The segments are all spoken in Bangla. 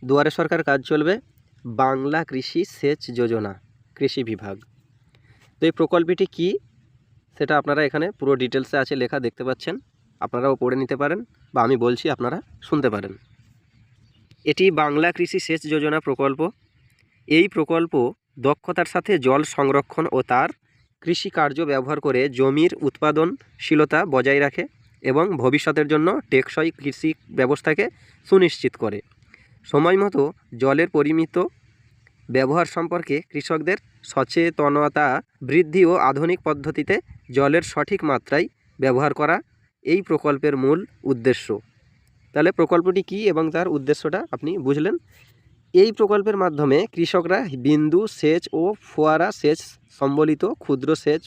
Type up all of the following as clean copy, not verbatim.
দুয়ারে সরকার কাজ চলবে বাংলা কৃষি সেচ যোজনা, কৃষি বিভাগ। তো এই প্রকল্পটি কি সেটা আপনারা এখানে পুরো ডিটেলসে আছে লেখা, দেখতে পাচ্ছেন। আপনারাও পড়ে নিতে পারেন বা আমি বলছি আপনারা শুনতে পারেন। এটি বাংলা কৃষি সেচ যোজনা প্রকল্প। এই প্রকল্প দক্ষতার সাথে জল সংরক্ষণ ও তার কৃষিকার্য ব্যবহার করে জমির উৎপাদনশীলতা বজায় রাখে এবং ভবিষ্যতের জন্য টেকসই কৃষি ব্যবস্থাকে সুনিশ্চিত করে। সময়মতো জলের পরিমিত ব্যবহার সম্পর্কে কৃষকদের সচেতনতা বৃদ্ধি ও আধুনিক পদ্ধতিতে জলের সঠিক মাত্রায় ব্যবহার করা এই প্রকল্পের মূল উদ্দেশ্য। তাহলে প্রকল্পটি কী এবং তার উদ্দেশ্যটা আপনি বুঝলেন। এই প্রকল্পের মাধ্যমে কৃষকরা বিন্দু সেচ ও ফোয়ারা সেচ সম্বলিত ক্ষুদ্র সেচ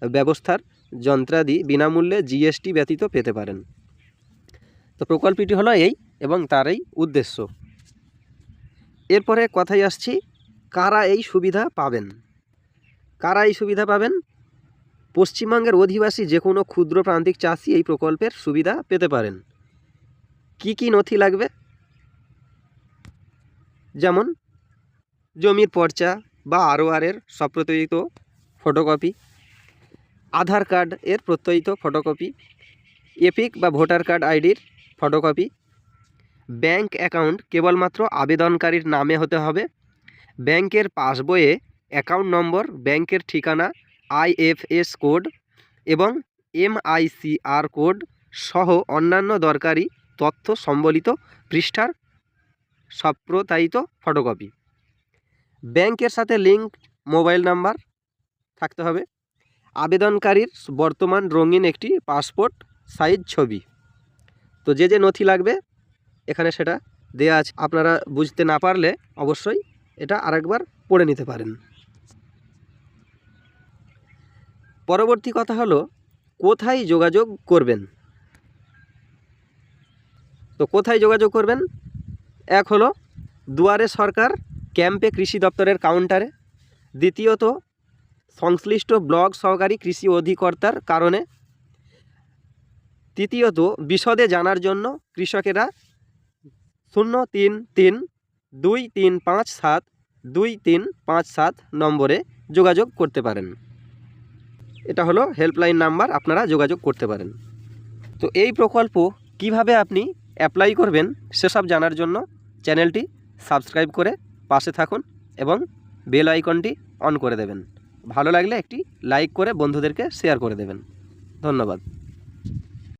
ব্যবস্থার যন্ত্রাদি বিনামূল্যে জিএসটি ব্যতীত পেতে পারেন। তো প্রকল্পটি হলো এই এবং তারই উদ্দেশ্য। এরপরে কথায় আসছি, কারা এই সুবিধা পাবেন। কারা এই সুবিধা পাবেন? পশ্চিমবঙ্গের অধিবাসী যে কোনো ক্ষুদ্র প্রান্তিক চাষি এই প্রকল্পের সুবিধা পেতে পারেন। কি কি নথি লাগবে? যেমন জমির পর্চা বা আরওআরের সপ্রত্যয়িত ফটোকপি, আধার কার্ড এর প্রত্যয়িত ফটোকপি, এপিক বা ভোটার কার্ড আইডির ফটোকপি, ব্যাংক অ্যাকাউন্ট কেবলমাত্র আবেদনকারীর নামে হতে হবে, ব্যাংকের পাসবইয়ে অ্যাকাউন্ট নম্বর, ব্যাংকের ঠিকানা, আইএফএস কোড এবং এমআইসিআর কোড সহ অন্যান্য দরকারি তথ্য সম্বলিত পৃষ্ঠার সপ্রত্যয়িত ফটোকপি, ব্যাংকের সাথে লিঙ্ক মোবাইল নাম্বার থাকতে হবে, আবেদনকারীর বর্তমান রঙিন একটি পাসপোর্ট সাইজ ছবি। তো যে যে নথি লাগবে এখানে সেটা দেয়া আছে। আপনারা বুঝতে না পারলে অবশ্যই এটা আরেকবার পড়ে নিতে পারেন। পরবর্তী কথা হলো, কোথায় যোগাযোগ করবেন। তো কোথায় যোগাযোগ করবেন? এক হলো দুয়ারে সরকার ক্যাম্পে কৃষি দপ্তরের কাউন্টারে, দ্বিতীয়ত সংশ্লিষ্ট ব্লক সহকারী কৃষি অধিকর্তার কারণে, তৃতীয়ত বিশদে জানার জন্য কৃষকেরা 033-2357-2357 নম্বরে যোগাযোগ করতে পারেন। এটা হলো হেল্পলাইন নাম্বার, আপনারা যোগাযোগ করতে পারেন। তো এই প্রকল্প কিভাবে আপনি অ্যাপ্লাই করবেন সেসব জানার জন্য চ্যানেলটি সাবস্ক্রাইব করে পাশে থাকুন এবং বেল আইকনটি অন করে দেবেন। ভালো লাগলে একটি লাইক করে বন্ধুদেরকে শেয়ার করে দেবেন। ধন্যবাদ।